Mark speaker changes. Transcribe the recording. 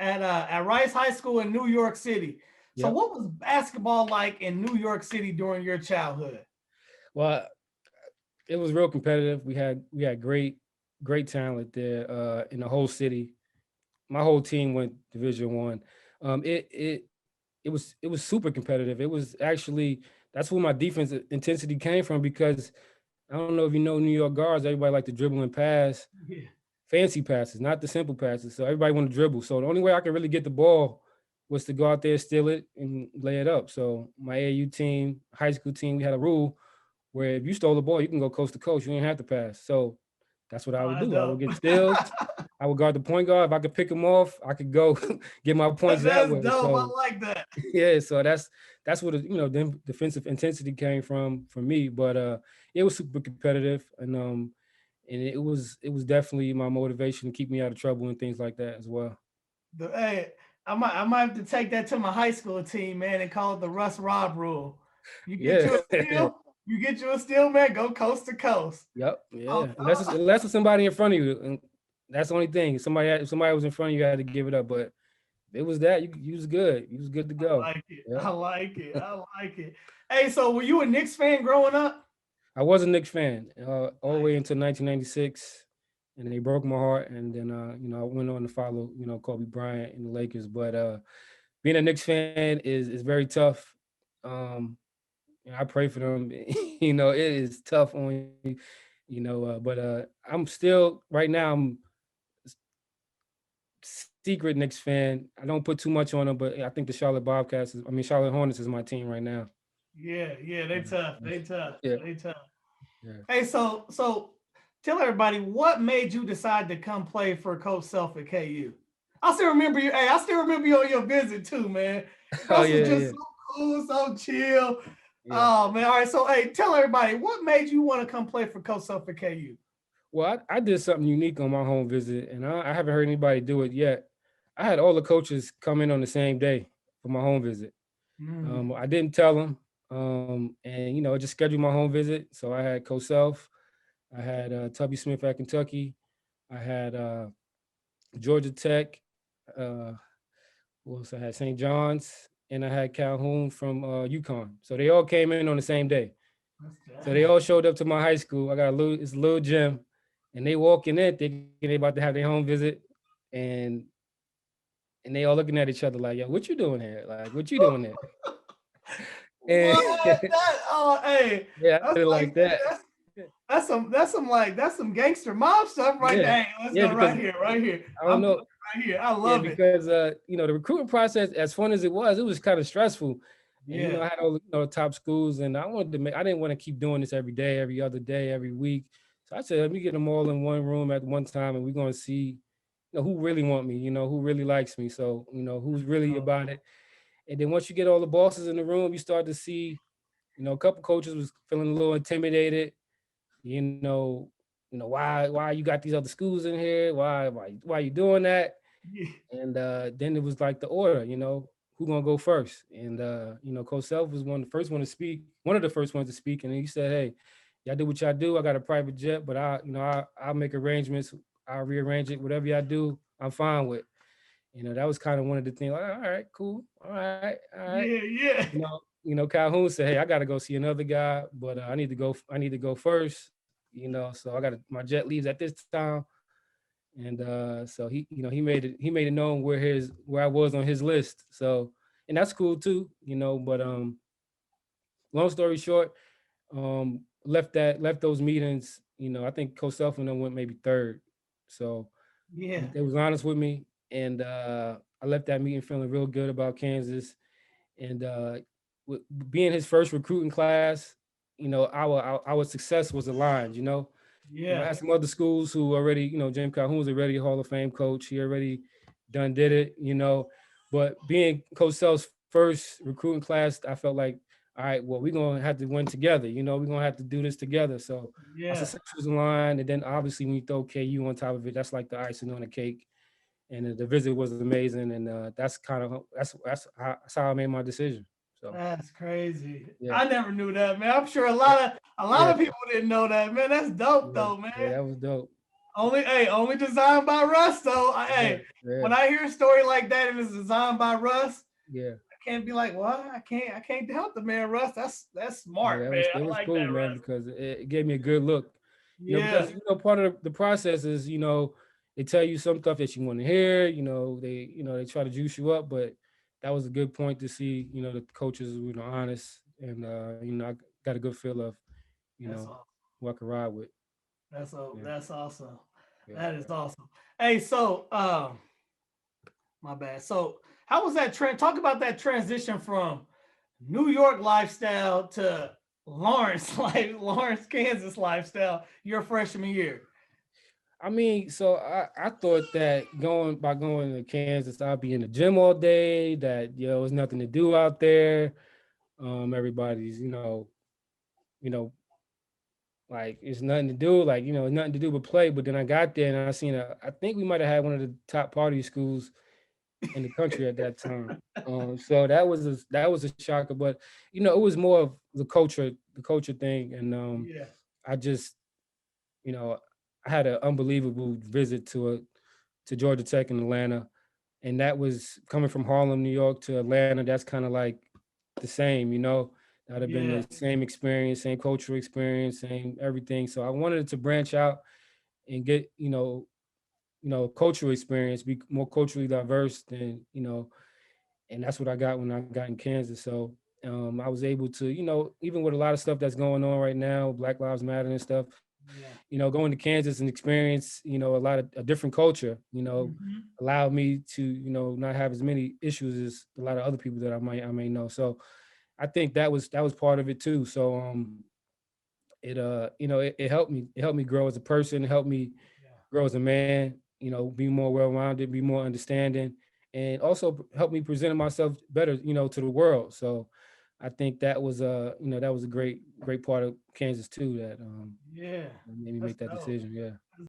Speaker 1: at Rice High School in New York City. So
Speaker 2: Yep.
Speaker 1: what was basketball like in New York City during your childhood?
Speaker 2: Well, it was real competitive. We had great talent there in the whole city. My whole team went Division 1. It was super competitive. It was actually that's where my defense intensity came from because I don't know if you know New York guards. Everybody like to dribble and pass,
Speaker 1: Yeah.
Speaker 2: fancy passes, not the simple passes. So everybody want to dribble. So the only way I could really get the ball was to go out there, steal it, and lay it up. So my AAU team, high school team, we had a rule where if you stole the ball, you can go coast to coast. You didn't have to pass. So that's what I
Speaker 1: Oh,
Speaker 2: would
Speaker 1: that's
Speaker 2: do. I would
Speaker 1: dope.
Speaker 2: get steals. I would guard the point guard. If I could pick him off, I could go get my points that
Speaker 1: That's
Speaker 2: way.
Speaker 1: dope. I
Speaker 2: So
Speaker 1: like that.
Speaker 2: yeah, so that's where the defensive intensity came from me. But it was super competitive, and it was definitely my motivation to keep me out of trouble and things like that as well.
Speaker 1: Hey, I might have to take that to my high school team, man, and call it the Russ Rob rule. You get
Speaker 2: Yeah.
Speaker 1: you a steal, you get you a steal, man. Go coast to coast.
Speaker 2: Yep.
Speaker 1: Oh,
Speaker 2: Yeah. Unless it's somebody in front of you, and that's the only thing. If somebody was in front of you, you had to give it up. But if it was that, you was good. You was good to
Speaker 1: I
Speaker 2: go.
Speaker 1: like it.
Speaker 2: Yeah.
Speaker 1: I like it. I like it. Hey, so were you a Knicks fan growing up?
Speaker 2: I was a Knicks fan all the
Speaker 1: Nice.
Speaker 2: way until 1996, and they broke my heart. And then I went on to follow Kobe Bryant and the Lakers. But being a Knicks fan is very tough. Um, I pray for them. It is tough on you. But I'm still right now. I'm secret Knicks fan. I don't put too much on them, but I think the Charlotte Hornets is my team right now.
Speaker 1: Yeah, they
Speaker 2: Uh,
Speaker 1: tough. They tough.
Speaker 2: yeah,
Speaker 1: They tough.
Speaker 2: yeah.
Speaker 1: Hey, so tell everybody what made you decide to come play for Coach Self at KU. I still remember you. Hey, I still remember you on your visit too, man.
Speaker 2: Oh
Speaker 1: Coach was
Speaker 2: yeah,
Speaker 1: just
Speaker 2: yeah,
Speaker 1: so cool, so chill.
Speaker 2: yeah.
Speaker 1: Oh man. All right. So hey, tell everybody what made you want to come play for Coach Self at KU.
Speaker 2: Well, I did something unique on my home visit, and I haven't heard anybody do it yet. I had all the coaches come in on the same day for my home visit.
Speaker 1: Mm.
Speaker 2: I didn't tell them, and I just scheduled my home visit. So I had Coach Self, I had Tubby Smith at Kentucky, I had Georgia Tech. Uh, Who else I had? St. John's, and I had Calhoun from UConn. So they all came in on the same day.
Speaker 1: That's
Speaker 2: So they
Speaker 1: that.
Speaker 2: all showed up to my high school. I got it's a little gym, and they walking in thinking they about to have their home visit, and and they all looking at each other like, "Yo, what you doing here? Like, what you doing there?" And
Speaker 1: What that? Oh, hey,
Speaker 2: yeah, I
Speaker 1: that's
Speaker 2: did it
Speaker 1: like
Speaker 2: like that.
Speaker 1: that's some gangster mob stuff right
Speaker 2: Yeah,
Speaker 1: there. Hey, let's
Speaker 2: yeah,
Speaker 1: go
Speaker 2: because
Speaker 1: right here, right here.
Speaker 2: I don't
Speaker 1: I'm
Speaker 2: know.
Speaker 1: right here. I
Speaker 2: Yeah,
Speaker 1: love it.
Speaker 2: because the recruiting process, as fun as it was kind of stressful. And
Speaker 1: Yeah.
Speaker 2: I had all the top schools, and I didn't want to keep doing this every day, every other day, every week. So I said, let me get them all in one room at one time, and we're gonna see, who really want me, who really likes me. So who's really
Speaker 1: Oh,
Speaker 2: about it. And then once you get all the bosses in the room, you start to see, a couple coaches was feeling a little intimidated. You know, why you got these other schools in here? Why you doing that?
Speaker 1: yeah.
Speaker 2: And then it was like the order, who gonna go first? And Coach Self was one of the first ones to speak, and he said, "Hey, y'all do what y'all do. I got a private jet, but I'll make arrangements. I'll rearrange it. Whatever y'all do, I'm fine with." That was kind of one of the things. Like, all right, cool, all right.
Speaker 1: Yeah, yeah.
Speaker 2: Calhoun said, "Hey, I got to go see another guy, but I need to go. I need to go first. So my jet leaves at this time." And so he made it known where I was on his list. So, and that's cool too, But long story short, left those meetings. I think Coach Self and them went maybe third. So
Speaker 1: Yeah.
Speaker 2: they was honest with me, and I left that meeting feeling real good about Kansas. And being his first recruiting class, our success was aligned. I
Speaker 1: Yeah.
Speaker 2: had some other schools who already, James Calhoun was already a Hall of Fame coach. He already did it, But being Coach Self's first recruiting class, I felt like, all right, well, we're gonna have to win together. We're gonna have to do this together. So our
Speaker 1: Yeah.
Speaker 2: success was aligned, and then obviously when you throw KU on top of it, that's like the icing on the cake. And the visit was amazing, and that's how I made my decision. So
Speaker 1: That's crazy.
Speaker 2: yeah,
Speaker 1: I never knew that, man. I'm sure a lot of
Speaker 2: yeah,
Speaker 1: people didn't know that, man. That's dope
Speaker 2: yeah,
Speaker 1: though,
Speaker 2: yeah,
Speaker 1: man.
Speaker 2: that was dope.
Speaker 1: only designed by Russ. So,
Speaker 2: Yeah,
Speaker 1: hey,
Speaker 2: yeah,
Speaker 1: when I hear a story like that and it's designed by Russ,
Speaker 2: yeah.
Speaker 1: I can't be like, well, I can't help the man, Russ. That's
Speaker 2: Yeah,
Speaker 1: smart, man.
Speaker 2: it
Speaker 1: I
Speaker 2: was
Speaker 1: like
Speaker 2: cool,
Speaker 1: that,
Speaker 2: man,
Speaker 1: Russ.
Speaker 2: because it gave me a good look.
Speaker 1: Yeah,
Speaker 2: Because part of the process is, they tell you some stuff that you want to hear. They try to juice you up, but that was a good point to see. The coaches were honest, and I got a good feel of you
Speaker 1: that's
Speaker 2: know
Speaker 1: awesome.
Speaker 2: who I could ride with. Yeah,
Speaker 1: That's awesome.
Speaker 2: yeah.
Speaker 1: That is awesome. Hey, so my bad. So how was that trend? Talk about that transition from New York lifestyle to Lawrence, like Lawrence, Kansas lifestyle your freshman year.
Speaker 2: I mean, so I thought that going to Kansas, I'd be in the gym all day. That there's nothing to do out there. Everybody's you know like it's nothing to do, like nothing to do but play. But then I got there and I think we might have had one of the top party schools in the country at that time. So that was a shocker, but it was more of the culture thing, and
Speaker 1: Yeah,
Speaker 2: I just you know I had an unbelievable visit to Georgia Tech in Atlanta, and that was coming from Harlem, New York to Atlanta. That's kind of like the same. That'd have been
Speaker 1: yeah,
Speaker 2: the same experience, same cultural experience, same everything. So I wanted it to branch out and get cultural experience, be more culturally diverse than and that's what I got when I got in Kansas. So I was able to, even with a lot of stuff that's going on right now, Black Lives Matter and stuff,
Speaker 1: yeah.
Speaker 2: going to Kansas and experience, a lot of a different culture,
Speaker 1: Hmm.
Speaker 2: allowed me to, not have as many issues as a lot of other people that I may know. So I think that was part of it too. So it helped me grow as a person, it helped me
Speaker 1: Yeah,
Speaker 2: grow as a man, be more well-rounded, be more understanding, and also help me present myself better, to the world. So I think that was a great part of Kansas too that
Speaker 1: yeah.
Speaker 2: made me
Speaker 1: That's
Speaker 2: make that
Speaker 1: dope.
Speaker 2: decision. Yeah.